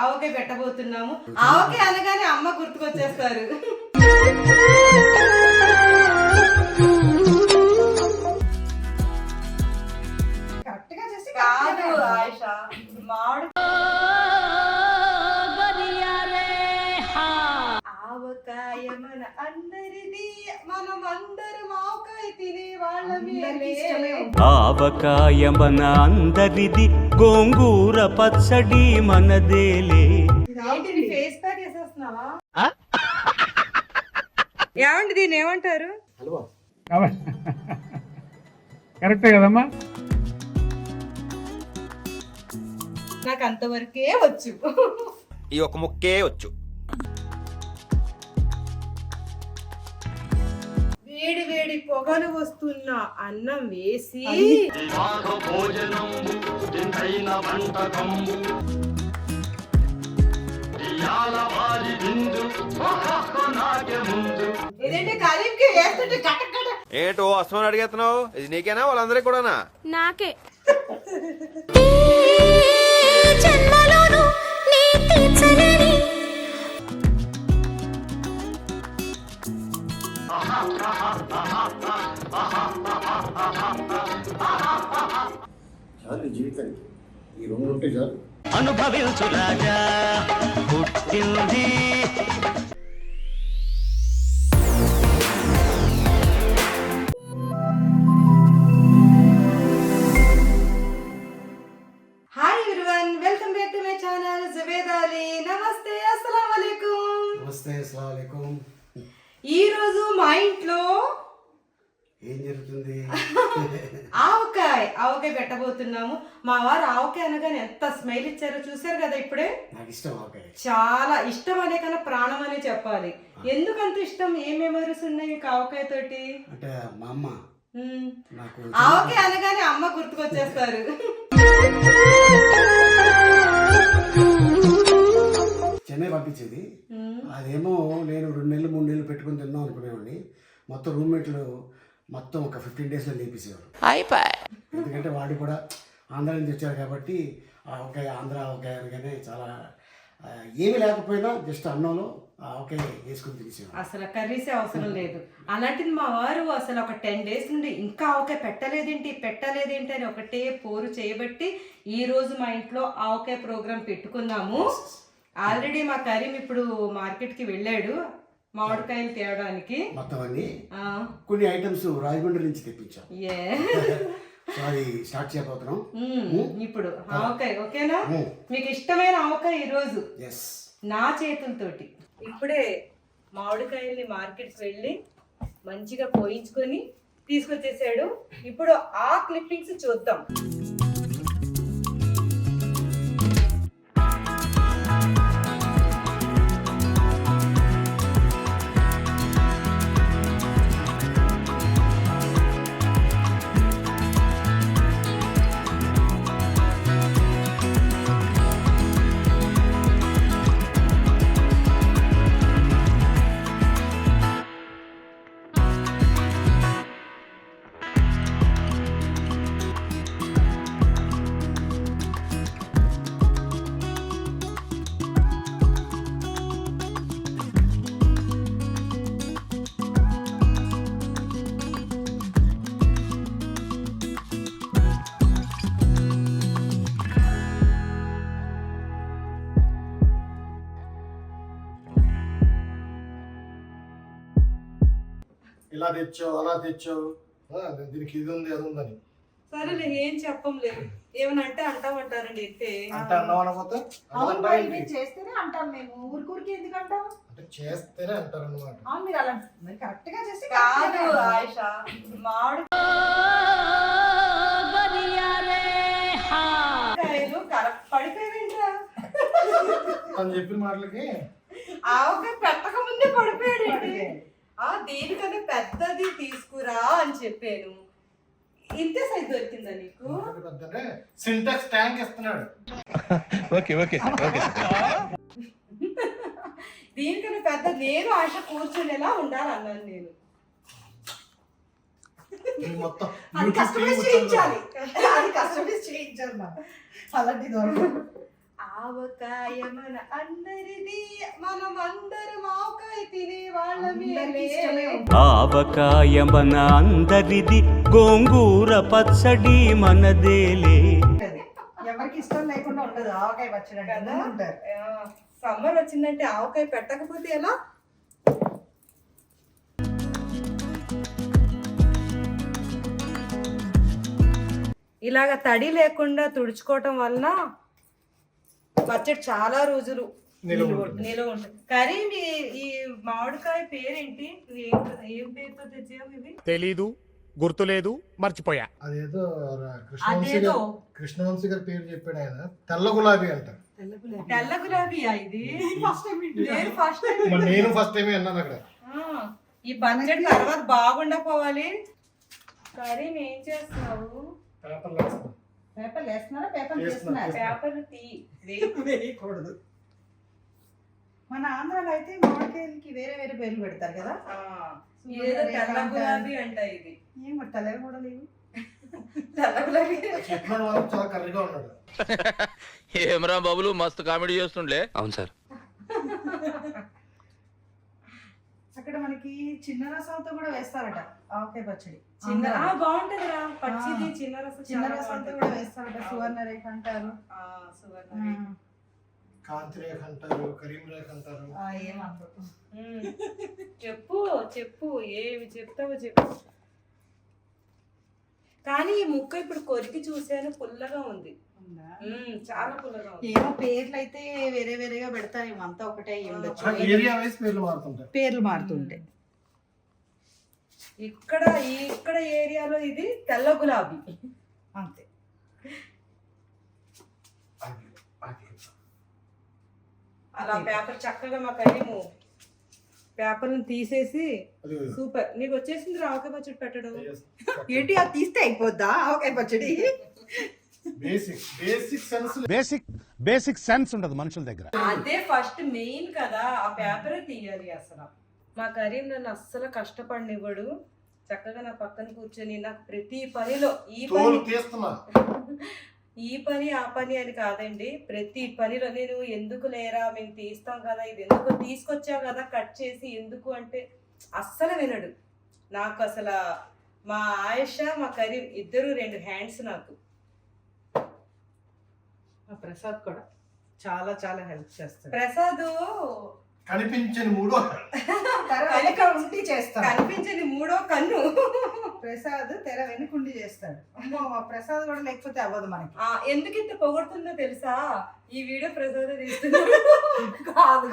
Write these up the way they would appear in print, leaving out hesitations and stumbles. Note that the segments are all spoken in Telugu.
ఆవకాయ పెట్టబోతున్నాము. ఆవకాయ అనగానే అమ్మ గుర్తుకొచ్చేస్తారు. కాదు ఆయిష, మామిడి ఆవకాయ మన అందరిది, మనం అందరం ఆవకాయ తినే వాళ్ళమే. ఆవకాయ మన అందరిది, గోంగూర పచ్చడి మనదేలే. Face pack వేసేస్తున్నావా? ఏమండి దీన్ని ఏమంటారు? కరెక్టే కదమ్మా. నాకు అంతవరకే వచ్చు. ఈ ఒక ముక్కే వచ్చు. వేడి వేడి పొగలు వస్తున్న అన్నం వేసి ఇదేంటి కలీంకి వేస్తుంటే కటక్ కటక్. ఏంటో అస్మని అడిగేస్తున్నావు? ఇది నీకేనా వాళ్ళందరికీ కూడానా? నాకే. జన్మలోను నీ తీర్చలేని చాలు జీవితానికి ఈ రెండు ఉంటే చాలు. అనుభవించు రాజా పుట్టింది. Hi everyone, welcome back to my channel Zubed Ali. నమస్తే, అస్సలాము అలైకుం. నమస్తే, అస్సలాము అలైకుం. ఈ రోజు మా ఇంట్లో ఏం జరుగుతుంది? ఆవకాయ పెట్టబోతున్నాము. మా వారు ఆవకాయ అనగానే ఎంత స్మైల్ ఇచ్చారో చూసారు కదా ఇప్పుడే. నాకు ఇష్టం ఆవకాయ, చాలా ఇష్టం అనే కన్నా ప్రాణం అనే చెప్పాలి. ఎందుకంత ఇష్టం? ఏ మెమరీస్ ఉన్నాయి మీకు ఆవకాయ తోటి? అంటే మా అమ్మ నాకు ఆవకాయ అనగానే అమ్మ గుర్తుకొచ్చేస్తారు. చెన్నై పంపించేది. అదేమో నేను 2 నెలలు 3 నెలలు పెట్టుకుని తిందాం అనుకునేవాడిని. మొత్తం రూమ్మేట్లు మొత్తం ఒక 15 డేస్లో లేపేసేవారు. ఎందుకంటే వాడు కూడా ఆంధ్ర నుంచి వచ్చారు కాబట్టి ఆవకాయ, ఆంధ్ర ఆవకాయ అనగానే చాలా ఏమీ లేకపోయినా జస్ట్ అన్నంలో ఆవకాయ వేసుకుని తినేసేవారు. అసలు కర్రీసే అవసరం లేదు. అలాంటిది మా వారు అసలు ఒక 10 డేస్ నుండి ఇంకా ఆవకాయ పెట్టలేదేంటి అని ఒకటే పోరు చేయబట్టి ఈ రోజు మా ఇంట్లో ఆవకాయ ప్రోగ్రాం పెట్టుకున్నాము. ఆల్రెడీ మా కరీం ఇప్పుడు మార్కెట్కి వెళ్ళాడు మామిడికాయలు తేవడానికి. మొత్తం అన్ని కొన్ని ఐటమ్స్ రాజమండ్రి నుంచి తెప్పించాం. సో అది స్టార్ట్ చేయబోతున్నాం ఇప్పుడు. ఆవకాయ ఓకేనా? మీకు ఇష్టమైన ఆవకాయ ఈరోజు నా చేతులతోటి. ఇప్పుడే మామిడికాయల్ని మార్కెట్కి వెళ్ళి మంచిగా పోయించుకొని తీసుకొచ్చేసాడు. ఇప్పుడు ఆ క్లిప్పింగ్స్ చూద్దాం. ఇలా తెచ్చావు, అలా తెచ్చావు, దీనికి ఇది ఉంది అది ఉందని. సరేలే, ఏం చెప్పంలేదు. ఏమని అంటే అంటామంటారండి. అంటే అన్నావు అనకపోతే చేస్తేనే అంటాం మేము. ఊరికి ఎందుకంటాం? అంటే చేస్తేనే అంటారు అన్నమాట. మీరు అలా కరెక్ట్ గా చేస్తే కాదు ఆయిష, మామిడికాయలు పడిపోయావేంట్రా తను చెప్పిన మాటలకి ఆవకాయ పెట్టక ముందే పడిపోయాడండి. దేనికన్నా పెద్దది తీసుకురా అని చెప్పాను. ఇంతే సైజ్ దొరికిందా నీకు? సింటాక్స్ ట్యాంక్ ఇస్తున్నాడు. దీనికన్నా పెద్ద నేను ఆశ కూర్చునేలా ఉండాలన్నాను నేను. అది కస్టమైజ్ చేయించాలి. అలాంటి దొరకదు. ఆవకాయ మన అందరిది, మనం అందరం ఆవకాయ తినే వాళ్ళమే. అందరికీ ఇష్టమే. ఆవకాయ మన అందరిది గోంగూర పచ్చడి మనదేలే. ఎవరికి ఇష్టం లేకుండా ఉండదు ఆవకాయ పచ్చడి అంటే. కదా? అందరూ ఉంటారు. సమ్మర్ వచ్చిందంటే ఆవకాయ పెట్టకపోతే ఎలా? ఇలాగ తడి లేకుండా తుడుచుకోవటం వలన పచ్చడి చాలా రోజులు నిలువ ఉంటుంది. కరీం, ఈ మామిడికాయ పేరేంటి? నువ్వు ఏం పేరుతో తెచ్చావు ఇవి? తెలీదు, గుర్తులేదు, మర్చిపోయా. అదేదో అదేదో కృష్ణవంశీ గారి పేరు చెప్పాడు ఆయన. తెల్ల గులాబీ అంటారు. తెల్ల గులాబీయా ఇది? నేను ఫస్ట్ టైం. నేను ఫస్ట్ టైం అన్నాను అక్కడ. ఈ పచ్చడి తర్వాత బాగుండపోవాలి. కరీం ఏం చేస్తున్నావు? పేపర్ వేస్తున్నారా? పేపర్ వేస్తున్నారా? పేపర్ వేయకూడదు. మన ఆంధ్రాలో అయితే మామిడికాయలకి వేరే వేరే పేర్లు పెడతారు కదా. ఏదో తెల్ల గులాబీ అంట ఇది. ఏం మరి తెల్లవి కూడా లేవు. తెల్ల గులాబీ చాలా కర్రీగా ఉన్నాడు. ఏమరా బాబులు మస్తు కామెడీ చేస్తుండే. అవును సార్. అక్కడ మనకి చిన్న రసాలతో కూడా వేస్తారట ఆవకాయ పచ్చడి. చిన్న బాగుంటదిరా పచ్చిది. చిన్న రసాలతో కూడా వేస్తారట. సువర్ణ రేఖ అంటారు, కాంతి రేఖ అంటారు, కరీం రేఖ అంటారు. ఏమంటారు? చెప్పు చెప్పు, ఏమి చెప్తావో చెప్పు. కానీ ఈ ముక్క ఇప్పుడు కొరికి చూసాను, పుల్లగా ఉంది. చాలా పుల్లగా ఉంది. ఏమో పేర్లు అయితే వేరే వేరేగా పెడతారు. అంతా ఒకటే ఉండొచ్చు. ఏరియా వైస్ పేర్లు మారుతుంటాయి. పేర్లు మారుతుంటాయి. ఇక్కడ ఏరియాలో ఇది తెల్ల గులాబీ అంతే. అలా పేపర్ చక్కగా మా కరీము పేపర్ని తీసేసి సూపర్. నీకు వచ్చేసింది ఆవకాయ పచ్చడి పెట్టడం. ఏంటి అది తీస్తే అయిపోద్దా ఆవకాయ పచ్చడి? బేసిక్ సెన్స్ ఉండదు మనుషుల దగ్గర. అదే ఫస్ట్ మెయిన్ కదా, ఆ పేపరే తీయాలి అసలు. మా కరీం నన్ను అస్సలు కష్టపడినివ్వడు. చక్కగా నా పక్కన కూర్చొని నాకు ప్రతి పనిలో ఈ పని ఆ పని అని కాదండి, ప్రతి పనిలో నేను ఎందుకు లేరా, మేము తీస్తాం కదా, ఇది ఎందుకు తీసుకొచ్చావు కదా కట్ చేసి ఎందుకు అంటే అస్సలు వినడు. నాకు అసలు మా ఆయేషా మా కరీం ఇద్దరు 2 హ్యాండ్స్ నాకు. ప్రసాద్ కూడా చాలా చాలా హెల్ప్ చేస్తాడు. ప్రసాద్ కనిపించని మూడో ఉండి చేస్తాడు. కనిపించని మూడో కన్ను. ప్రసాద్ తెర వెనుకుండి చేస్తాడు. అమ్మో, మా ప్రసాద్ కూడా లేకపోతే అవ్వదు మనకి. ఎందుకు ఇంత పొగుడుతుందో తెలుసా? ఈ వీడియో ప్రసాద్ తీస్తున్నాడు.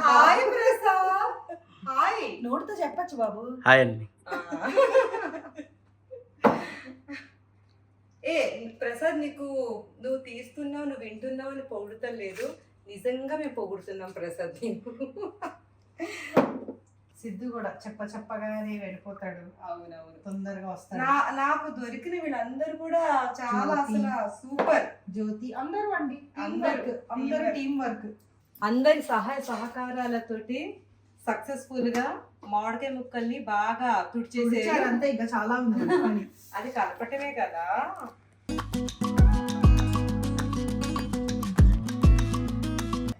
హాయ్ ప్రసాద్. హాయ్. నోటితో చెప్పచ్చు బాబు. హాయ్ అండి. ప్రసాద్, నువ్వు తీస్తున్నావు, నువ్వు వింటున్నావు అని పొగుడుతా లేదు, నిజంగా మేము పొగుడుతున్నాం ప్రసాద్. సిద్ధు కూడా చెప్పగానే వెళ్ళిపోతాడు. అవునవును, తొందరగా వస్తాడు. నాకు దొరికిన వీళ్ళందరూ కూడా చాలా అసలు సూపర్. జ్యోతి అందరూ అండి, అందరూ టీం వర్క్. అందరి సహాయ సహకారాలతోటి సక్సెస్ఫుల్ గా మామిడికాయ ముక్కల్ని బాగా తుడిచేసారు. అంతే, ఇంకా చాలా ఉంది. అది కలపటమే కదా.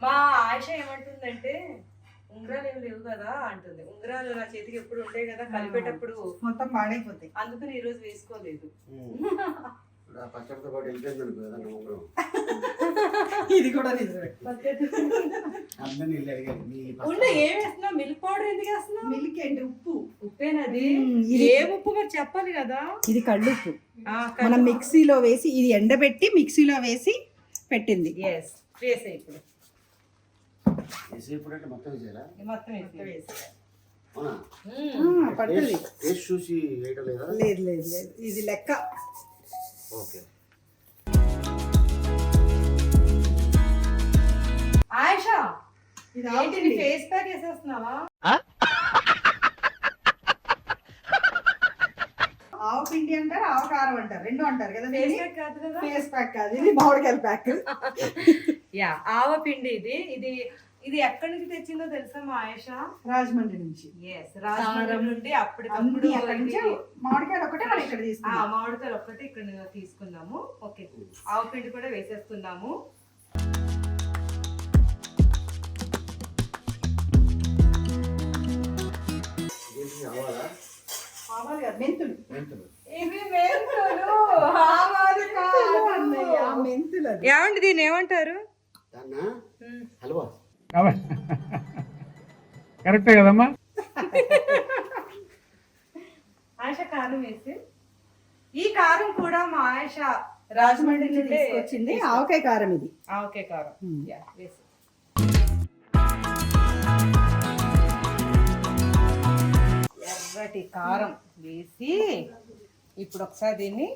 మా ఆయుష ఏమంటుందంటే, ఉంగరాలు ఏమి లేవు కదా అంటుంది. ఉంగరాలు నా చేతికి ఎప్పుడు ఉంటాయి కదా, కలిపేటప్పుడు మొత్తం పాడైపోతాయి. అందుకని ఈ రోజు వేసుకోలేదు. ఇది కూడా నిజమే. ఏం వేస్తున్నావు? మిల్క్ పౌడర్ ఎందుకు వేస్తున్నావు? మిల్క్ ఏంటి? ఉప్పేనది. ఏ ఉప్పు మరి చెప్పాలి కదా. ఇది కళ్ళుప్పు. మనం మిక్సీలో వేసి, ఇది ఎండబెట్టి మిక్సీలో వేసి పెట్టింది. వేసే ఇప్పుడు మొత్తం లేదు లేదు లేదు, ఇది లెక్క. ఆయిషా, ఇది ఫేస్ ప్యాక్ వేసేస్తున్నావా? ఆవు పిండి అంటారు, ఆవకారం అంటారు, రెండు అంటారు కదా. ఫేస్ ప్యాక్ కాదు కదా. ఫేస్ ప్యాక్ కాదు, ఇది మామిడికాయల ప్యాక్. ఆవ పిండి ఇది ఇది ఎక్కడి నుంచి తెచ్చిందో తెలుసా మా ఆయేష? రాజమండ్రి నుంచి. రాజమండ్రి నుండి అప్పటికప్పుడు మామిడికాయలు ఒకటే మనం ఇక్కడ తీసుకున్నాం. మామిడికాయలు ఒక్కటే ఇక్కడ తీసుకున్నాము. ఓకే, ఆవ పిండి కూడా వేసేస్తున్నాము. మెంతులు ఇవి మెంతులు ఆవాలు కాదు. అన్నయ్య, మెంతులు అది. ఏమండి దీన్ని ఏమంటారు? దాన్నా హల్వా. కరెక్టే కదమ్మా? ఆశ కారం వేసి, ఈ కారం కూడా మా ఆశ రాజమండ్రి నుండి తీసుకొచ్చింది ఆవకాయ కారం ఇది. ఓకే కారం యా, వేసి ఎర్రటి కారం వేసి ఇప్పుడు ఒకసారి దీన్ని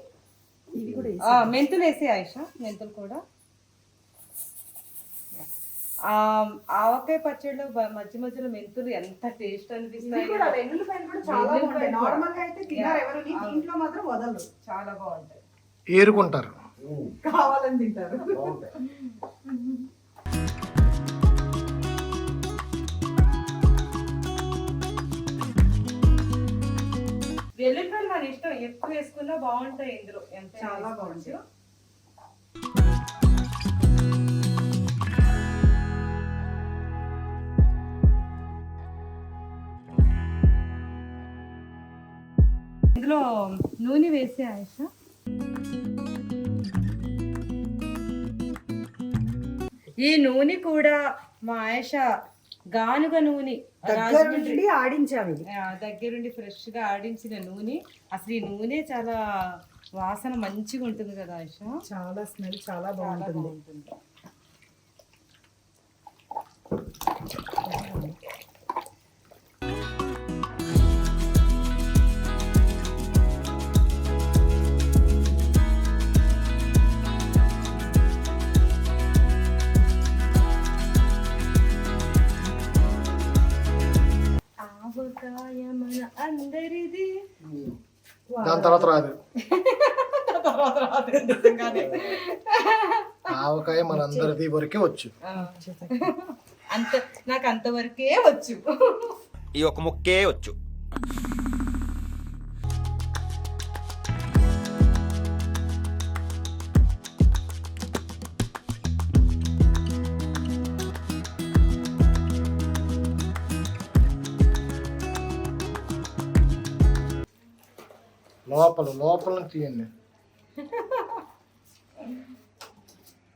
ఇవి కూడా మెంతులు వేసి ఆయుష, మెంతులు కూడా. ఆవకాయ పచ్చడిలో మధ్య మధ్యలో మెంతులు ఎంత టేస్ట్ అనిపిస్తాయి. వెల్లుల్లిపాయలు కూడా చాలా బాగుంటాయి. నార్మల్ గా అయితే తినారు ఎవరు, ఇంట్లో మాత్రం వదలరు. చాలా బాగుంటాయి. ఏరుకుంటారు. కావాలని తింటారు. వెల్లుల్లిపాయలు మన ఇష్టం, ఎక్కువ వేసుకున్నా బాగుంటాయి. ఇందులో ఎంత చాలా బాగుంటాయి. ఇందులో నూనె వేసి ఆయుష, ఈ నూనె కూడా మా ఆయుష గానుగ నూనె దగ్గరుండి ఆడించాము ఇది. దగ్గరుండి ఫ్రెష్ గా ఆడించిన నూనె. అసలు ఈ నూనె చాలా వాసన మంచిగా ఉంటుంది కదా ఆయుష, చాలా స్మెల్ చాలా బాగుంటుంది. ఆవకాయ మన అందరిది. దాని తర్వాత రాదు. ఆవకాయ మన అందరిది వరకే వచ్చు. అంత నాకు అంతవరకే వచ్చు. ఈ ఒక ముక్కే వచ్చు. లోపల తీయండి.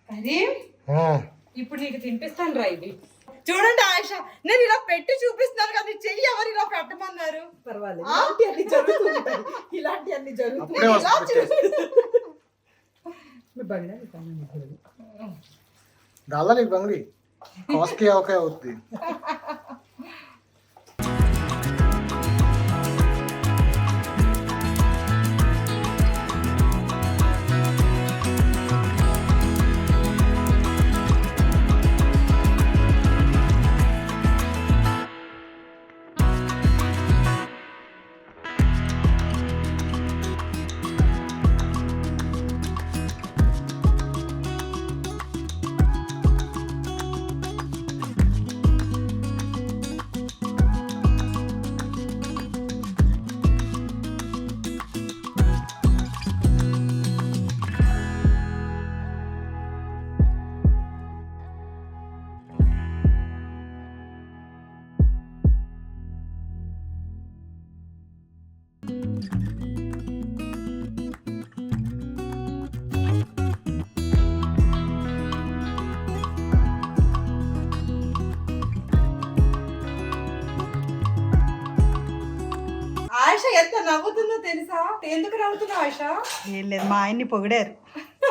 అది ఇప్పుడు నీకు తినిపిస్తాను రా. ఇది చూడండి ఆయుష, నేను ఇలా పెట్టి చూపిస్తాను కదా, చెయ్యి ఎవరు ఇలా పెట్టమన్నారు? పర్వాలేదు, ఇలాంటివన్నీ జరుగుతుంటాయి. ఇలాంటివన్నీ జరుగుతుంటాయి. डाला नहीं बंगड़ी कॉस्ट क्या होती ఆయుష ఎంత నవ్వుతుందో తెలుసా? ఎందుకు నవ్వుతున్నావు ఆయుష? ఏం లేదు, మా ఆయన్ని పొగిడారు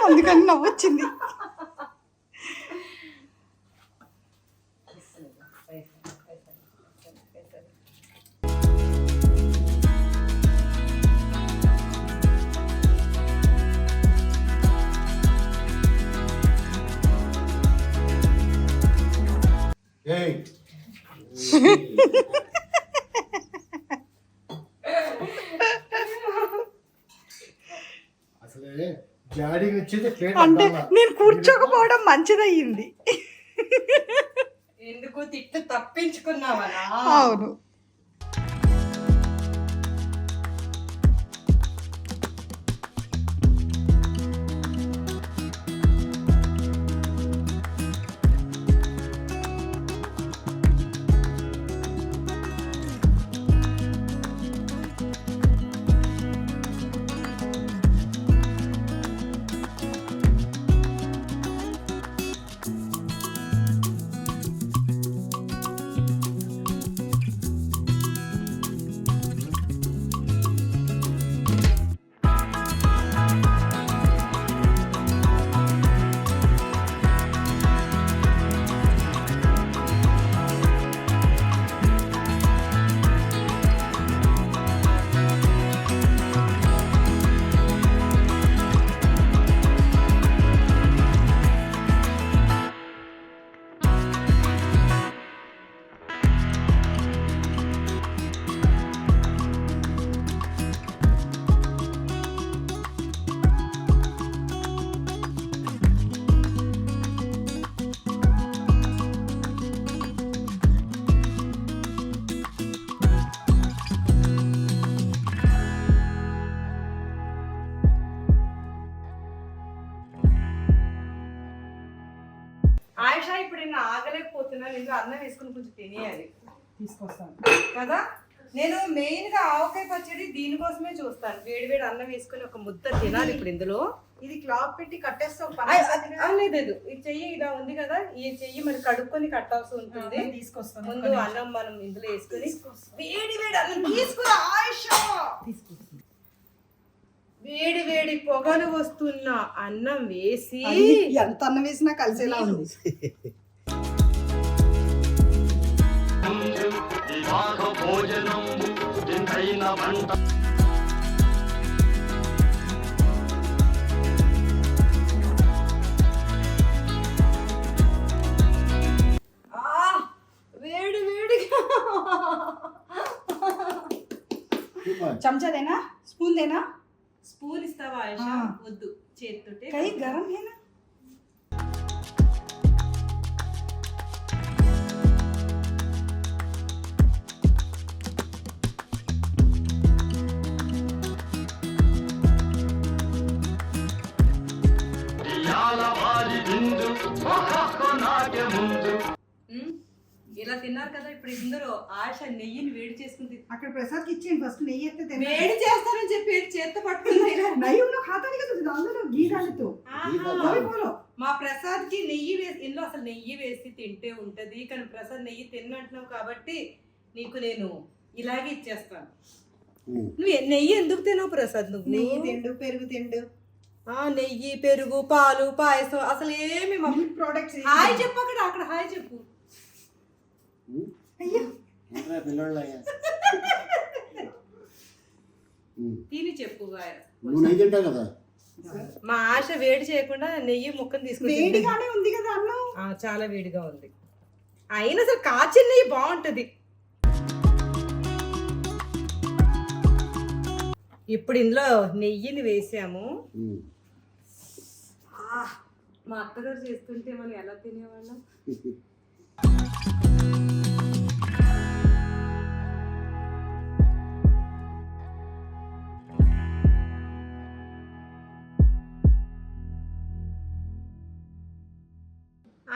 అందుకని నవ్వొచ్చింది. అసలే జాడీ వచ్చేది అంటే నేను కూర్చోకపోవడం మంచిదయ్యింది. ఎందుకు తిట్టు తప్పించుకున్నావా? అవును. ఆయుష ఇప్పుడు నేను ఆగలేకపోతున్నాను, ఇందులో అన్నం వేసుకుని కొంచెం తినేయాలి తీసుకొస్తాను కదా. నేను మెయిన్ గా ఆవకాయ పచ్చడి దీనికోసమే చూస్తాను. వేడి వేడి అన్నం వేసుకుని ఒక ముద్ద తినాలి ఇప్పుడు ఇందులో. ఇది క్లాత్ పెట్టి కట్టేస్తావు లేదు, ఈ చెయ్యి ఇలా ఉంది కదా, ఈ చెయ్యి మరి కడుక్కొని కట్టాల్సి ఉంటుంది. తీసుకొస్తాను ముందు అన్నం మనం ఇందులో వేసుకొని వేడి వేడి అన్నం తీసుకురా ఆయుష. వేడి వేడి పొగలు వస్తున్న అన్నం వేసి ఎంత అన్నం వేసినా కలిసేలా ఉంది. వేడి వేడిగా చెంచాదేనా స్పూన్ దేనా స్పూన్ ఇస్తావా ఆయుష? వద్దు, చేతితోటే. కై గరం హేనా ఇలా తిన్నారు కదా, ఇప్పుడు ఇందులో ఆశ నెయ్యిని వేడి చేసుకుంది. అక్కడ ప్రసాద్కి ఇచ్చేయండి ఫస్ట్ నెయ్యి ఎత్తే తినండి. వేడి చేస్తానని చెప్పి చేత్తో పట్టుకున్నాయి. नहीं उन लोग खाता नहीं करते अंदर घी डाले तो अभी बोलो మా ప్రసాద్ కి నెయ్యి వేసి, ఇందులో అసలు నెయ్యి వేసి తింటే ఉంటది, కానీ ప్రసాద్ నెయ్యి తిన్నంటున్నావు కాబట్టి నీకు నేను ఇలాగే ఇచ్చేస్తాను. నువ్వు నెయ్యి ఎందుకు తినవు ప్రసాద్? నువ్వు నెయ్యి తిండు పెరుగు తిండు నెయ్యి పెరుగు పాలు పాయసం అసలు ఏమి మిల్క్ ప్రొడక్ట్స్ హాయ్ చెప్పు, అక్కడ హాయ్ చెప్పు. అయ్యో తిని చెప్పు. నువ్వు నెయ్యి తింటావు కదా. మా ఆశ వేడి చేయకుండా నెయ్యి ముక్కను తీసుకుని వేడిగానే ఉంది కదా అన్నం. చాలా వేడిగా ఉంది. అయినా అసలు కాచిన నెయ్యి బాగుంటది. ఇప్పుడు ఇందులో నెయ్యిని వేసాము. మా అత్తగారు చేస్తుంటే మనం ఎలా తినేవాళ్ళం.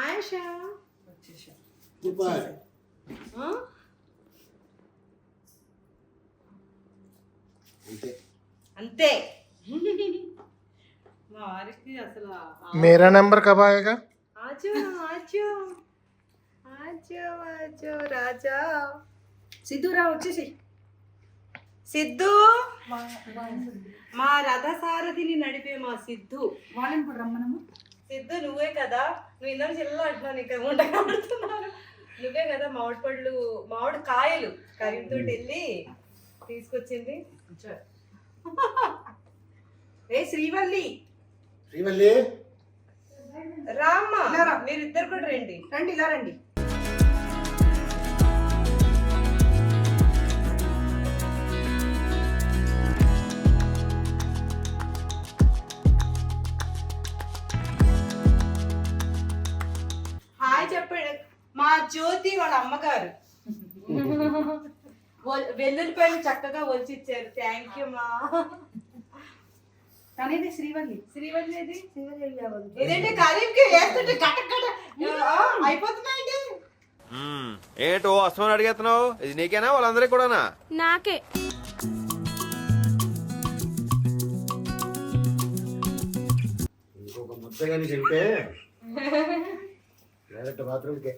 ఆయుష అంతే. మా వారికి అసలు मेरा नंबर कब आएगा? ఆచో ఆచో ఆచో ఆచో రాజా. సిద్ధురా వచ్చేసి సిద్ధు మా రథసారథిని నడిపే మా సిద్ధు. వాళ్ళని కూడా రమ్మనము. సిద్ధు నువ్వే కదా, నువ్వు ఇందాక జిల్లా అంటున్నాను, ఇంకా ఉండగలుగుతున్నాను. నువ్వే కదా మామిడి పళ్ళు మామిడి కాయలు కరీంతో వెళ్ళి తీసుకొచ్చింది. ఏ శ్రీవల్లి శ్రీవల్లి రామ్మా, మీరిద్దరు కూడా రండి. రండి ఇలా రండి. హాయ్ చెప్పండి. మా జ్యోతి వాళ్ళ అమ్మగారు వెల్లుల్లిపాయలు చక్కగా ఒలిచిచ్చారు. థ్యాంక్ యూ మా. తనేది శ్రీవల్లి. శ్రీవల్లి ఏది? ఇదేంటి కరీంకి వేస్తుంటే గట అయిపోతున్నాయండి. ఏంటో అస్మని అడిగేస్తున్నావు? ఇది నీకేనా వాళ్ళందరికీ కూడానా? నాకే. ఇంకొక ముద్దగాని చెప్తే డైరెక్ట్ బాత్రూమ్కే.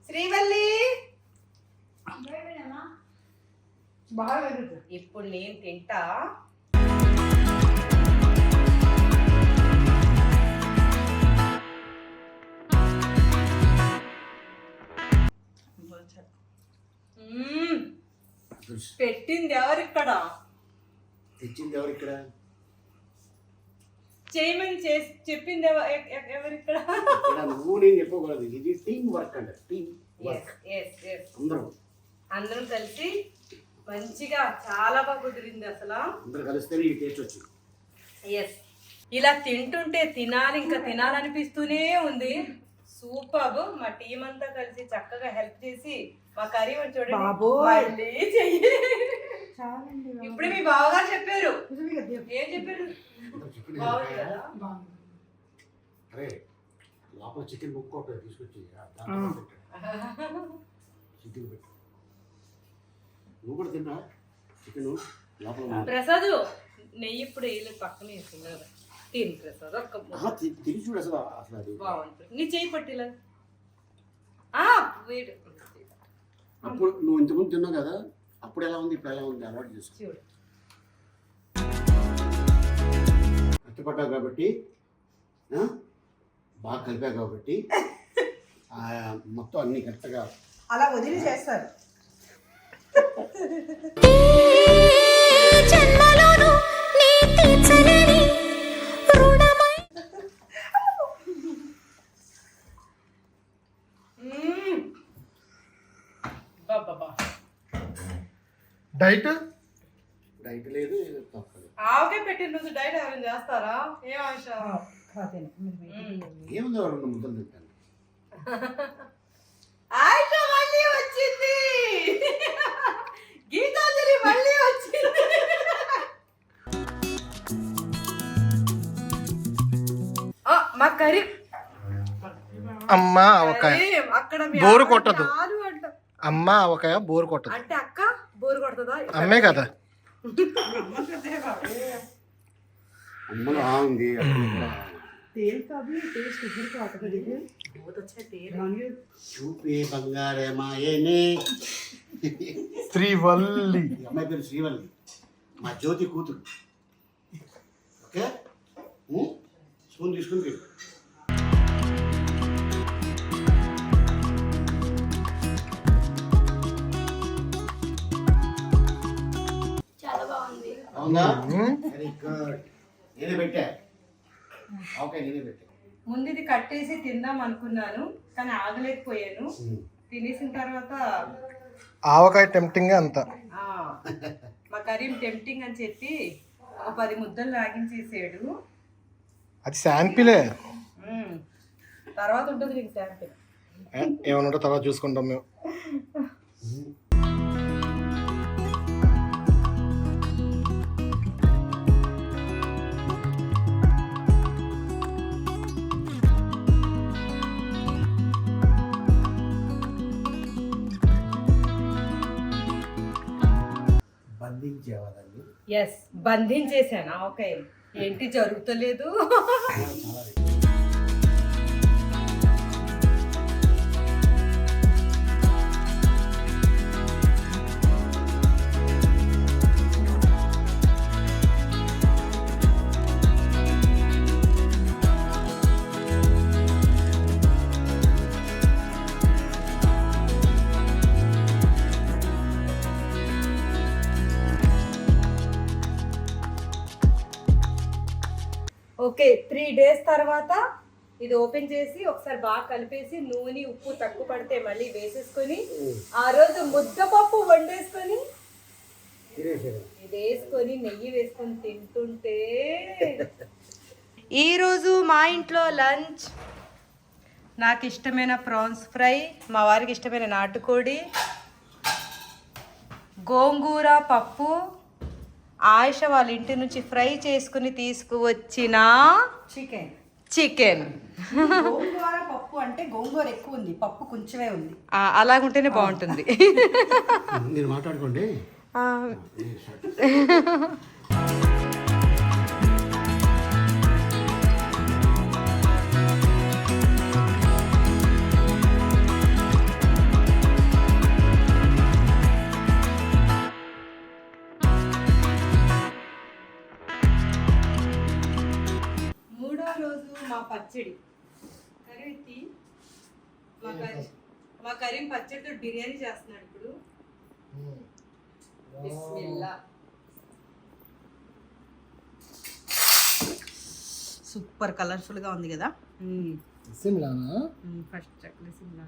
శ్రీవల్లి బాగా ఇప్పుడు నేను తింటా. పెట్టింది ఎవరు ఇక్కడ? తెచ్చింది ఎవరు ఇక్కడ? చేయమని చెప్పింది ఎవరు ఇక్కడ? నువ్వు నేను చెప్పకూడదు. ఇది టీం వర్క్ అంట. Team work. అందరం కలిసి మంచిగా చాలా బాగా కుదిరింది. అసలు అందరూ కలిస్తేనే ఈ టేస్ట్ వచ్చింది. ఎస్, ఇలా తింటుంటే తినాలి, ఇంకా తినాలనిపిస్తూనే ఉంది. సూపర్. మా టీం అంతా కలిసి చక్కగా హెల్ప్ చేసి మా కర్రీ చూడండి. బాబోయ్. మళ్ళీ చెయ్యి. చాలండి ఇప్పుడే మీ బావగారు చెప్పారు. నిజమే కదా. ఏం చెప్పారు? చికెన్ బాగుంది కదా? బాగుంది. అరే లోపల చికెన్ ముక్క ఒకటి తీసుకొచ్చి చికెన్ పెట్టు. నువ్వు కూడా తిన్నా చికెన్ లోపల ఉంది. ప్రసాద్ నెయ్యి ఇప్పుడు వేయలేదు, పక్కన వేసింది కదా. తిని ప్రసాద్ ఒక్క ముద్ద. తిని చూడు అసలు అసలు అది బాగుంటుంది. నీ చేయి పట్టిలా వేడి అప్పుడు నువ్వు ఇంతకుముందు తిన్నావు కదా, అప్పుడు ఎలా ఉంది ఇప్పుడు ఎలా ఉంది అలవాటు చేసుకో. చూడు. కష్టపడ్డావు కాబట్టి బాగా కలిపావు కాబట్టి మొత్తం అన్ని కరెక్ట్గా అలా వదిలి చేస్తారు. జన్మలోను నీ తీర్చలేని రుణమై డైట్ డైట్ లేదు తప్పలేదు. ఆవకాయ పెట్టిన రోజు డైట్ ఎవరైనా చేస్తారా? ఏం ఆశ? కాదేనా, మీరు ఏముంది 2 ముద్దలు తింటాను. ఆశ మళ్ళీ వచ్చింది. గీతాంజలి మళ్ళీ వచ్చింది. మా కర్రీ అమ్మా అవకాయ అక్కడ మీ బోరు ఆవిడ కొట్టదు. కాదు అంట. అమ్మా అవకాయ బోర్ కొట్టదు. అంటే అక్క బోరు కొడుతుందా? అమ్మే కదా. అమ్మలో ఉంది తేలు కాదు, టేస్ట్ ఇద్దరికి అవుతుంది. చూపే బంగారమాయనే. శ్రీవల్లి ఈ అమ్మాయి పేరు శ్రీవల్లి, మా జ్యోతి కూతురు. ఓకే స్పూన్ తీసుకుని తిను. చాలా బాగుంది. అవునా? Very good. నేనే పెట్టా ఓకే, నేనే పెట్టా. ముందు ఇది కట్టేసి తిందాం అనుకున్నాను, కానీ ఆగలేకపోయాను. తినేసిన తర్వాత ఆవకాయ టెంప్టింగ్ అంత. ఆ, మా కరీం టెంప్టింగ్ అని చెప్పి ఒక 10 ముద్దలు లాగించేసాడు. అది శాంపిలే. తర్వాత ఉంటుంది నీకు శాంపిల్. ఏమన్నా తర్వాత చూసుకుంటాం మేము. బంధించేవాళ్ళని ఎస్, బంధించేసాను. ఓకే, ఏంటి జరుగుతలేదు? ఓకే, 3 days తర్వాత ఇది ఓపెన్ చేసి ఒకసారి బాగా కలిపేసి నూనె ఉప్పు తక్కువ పడితే మళ్ళీ వేసేసుకొని ఆ రోజు ముద్దపప్పు వండేసుకొని ఇది వేసుకొని నెయ్యి వేసుకొని తింటుంటే. ఈరోజు మా ఇంట్లో లంచ్ నాకు ఇష్టమైన ప్రాన్స్ ఫ్రై, మా వారికి ఇష్టమైన నాటుకోడి, గోంగూర పప్పు, ఆయిష వాళ్ళ ఇంటి నుంచి ఫ్రై చేసుకుని తీసుకువచ్చిన చికెన్. గోంగూర పప్పు అంటే గోంగూర ఎక్కువ ఉంది, పప్పు కొంచెమే ఉంది. అలాగుంటేనే బాగుంటుంది. మీరు మాట్లాడుకోండి. నేను స్టార్ట్. 3వ రోజు మా పచ్చడి కర్రీ. మా కరీం పచ్చడితో బిర్యానీ చేస్తున్నాడు ఇప్పుడు. బిస్మిల్లా. సూపర్ కలర్ఫుల్ గా ఉంది కదా. సిమ్లానా ఫస్ట్ చక్లీ సిమ్లా.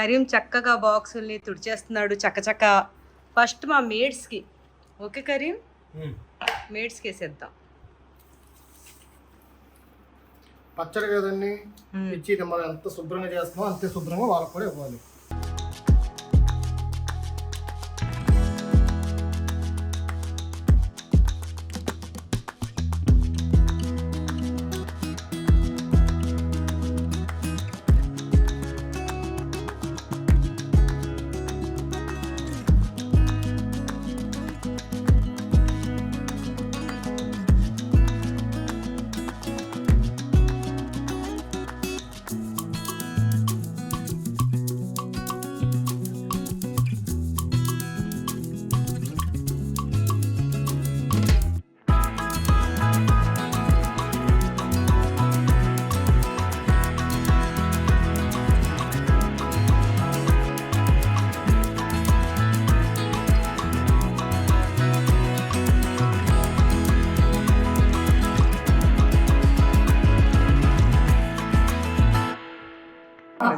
కరీం చక్కగా బాక్సుల్ని తుడిచేస్తున్నాడు చక్కచక్క. ఫస్ట్ మా మేడ్స్కి, ఓకే కరీం, మేడ్స్కి వేసేద్దాం. పచ్చడి కదండి ఇచ్చి మనం ఎంత శుభ్రంగా చేస్తున్నామో అంతే శుభ్రంగా వాళ్ళకి కూడా ఇవ్వాలి.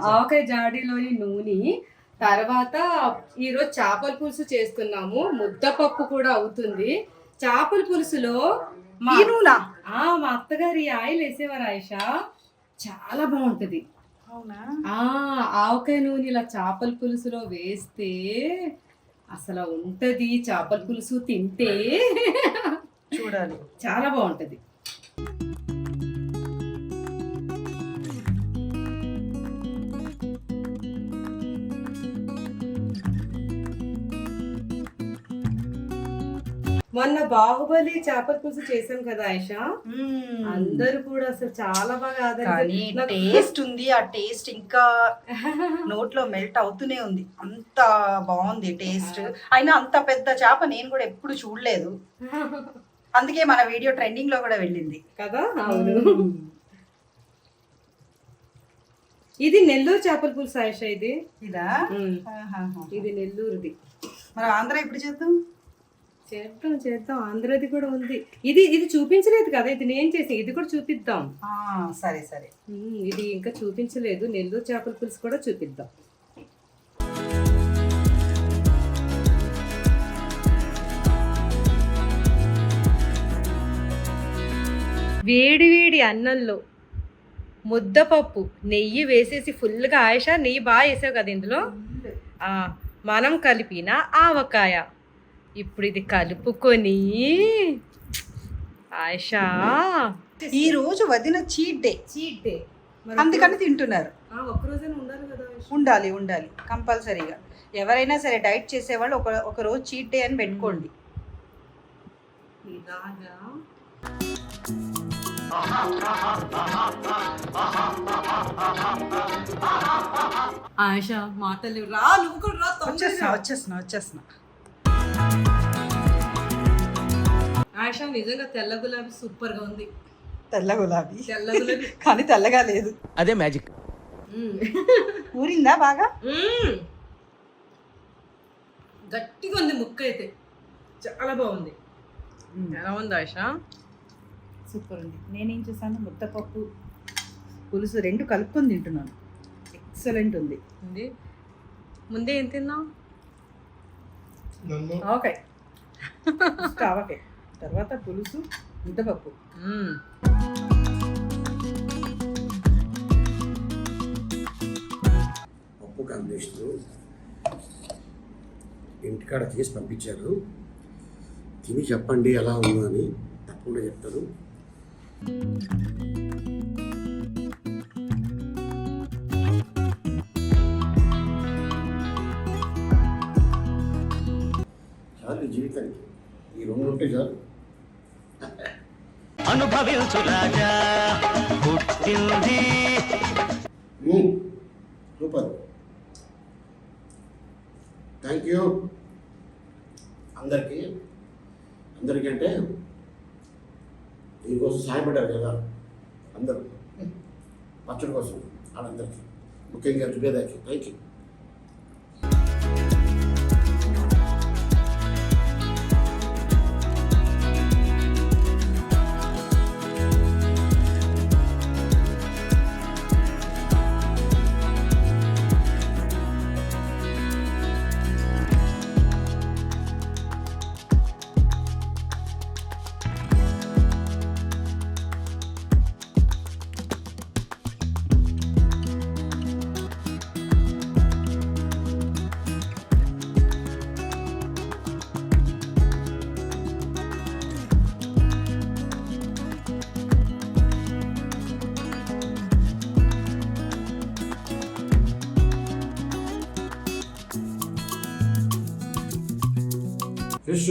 ఆవకాయ జాడీలోని నూనె, తర్వాత ఈరోజు చేపల పులుసు చేస్తున్నాము. ముద్దపప్పు కూడా అవుతుంది. చేపల పులుసులో మా అత్తగారు ఈ ఆయిల్ వేసేవారు ఆయిషా, చాలా బాగుంటది. అవునా? ఆవకాయ నూనె ఇలా చేపల పులుసులో వేస్తే అసలు ఉంటది. చేపల పులుసు తింటే చూడాలి, చాలా బాగుంటది. మొన్న బాహుబలి చేపల పులుసు చేసాం కదా ఆయిషా, అందరూ కూడా అసలు చాలా బాగా కానీ టేస్ట్ ఉంది. ఆ టేస్ట్ ఇంకా నోట్లో మెల్ట్ అవుతూనే ఉంది. అంత బాగుంది టేస్ట్. అయినా అంత పెద్ద చేప నేను కూడా ఎప్పుడు చూడలేదు. అందుకే మన వీడియో ట్రెండింగ్ లో కూడా వెళ్ళింది కదా. అవును, ఇది నెల్లూరు చేపల పులుసు ఆయిషా. ఇది ఇదా? ఇది నెల్లూరుది. మనం ఆంధ్ర ఎప్పుడు చేద్దాం? చేద్దాం ఆంధ్రది కూడా ఉంది. ఇది చూపించలేదు కదా, ఇది నేను చేసి, ఇది కూడా చూపిద్దాం. సరే సరే, ఇది ఇంకా చూపించలేదు. నెల్లూరు చేపల పులుసు కూడా చూపిద్దాం. వేడి వేడి అన్నంలో ముద్దపప్పు నెయ్యి వేసేసి ఫుల్గా, ఆయిషా నెయ్యి బాగా వేసావు కదా ఇందులో, మనం కలిపిన ఆవకాయ. ఇప్పుడు ఇది కలుపుకొని ఆయిషా, ఈ రోజు వదిన చీట్ డే, అందుకని తింటున్నారు. ఒక్కరోజైనా ఉండాలి కదా. ఉండాలి ఉండాలి కంపల్సరీగా. ఎవరైనా సరే డైట్ చేసేవాళ్ళు ఒక రోజు చీట్ డే అని పెట్టుకోండి. ఇలాగా ఆయిషా మాటలు రా, నువ్వు కూడా రా. వచ్చేస్తున్నా. ఆయిషా నిజంగా తెల్ల గులాబీ సూపర్ గా ఉంది. తెల్ల గులాబీ కానీ తెల్లగా లేదు. అదే మ్యాజిక్. ఊరిందా బాగా? గట్టిగా ఉంది ముక్క అయితే, చాలా బాగుంది. ఎలా ఉంది ఆయిషా? సూపర్ ఉంది. నేనేం చేశాను, ముద్దపప్పు పులుసు రెండు కలుపుకొని తింటున్నాను. ఎక్సలెంట్ ఉంది. ముందే ఏం తిన్నావు? ఆవకాయ, ఆవకాయ తర్వాత పులుసు, ముద్దపప్పు. పప్పు కాంబినేషన్ ఇంటికాడ చేసి పంపించారు. తిని చెప్పండి ఎలా ఉందో అని. తప్పకుండా చెప్తాను. చాలు జీవితానికి ఈ రెండు ఉంటే చాలు. అనుభవించు రాజా పుట్టింది. సూపర్, థ్యాంక్ యూ అందరికంటే దీనికోసం సహాయపడ్డారు కదా అందరూ, పచ్చడి కోసం వాళ్ళందరికీ, ముఖ్యంగా జుబేదాకి థ్యాంక్ యూ. ఫిష్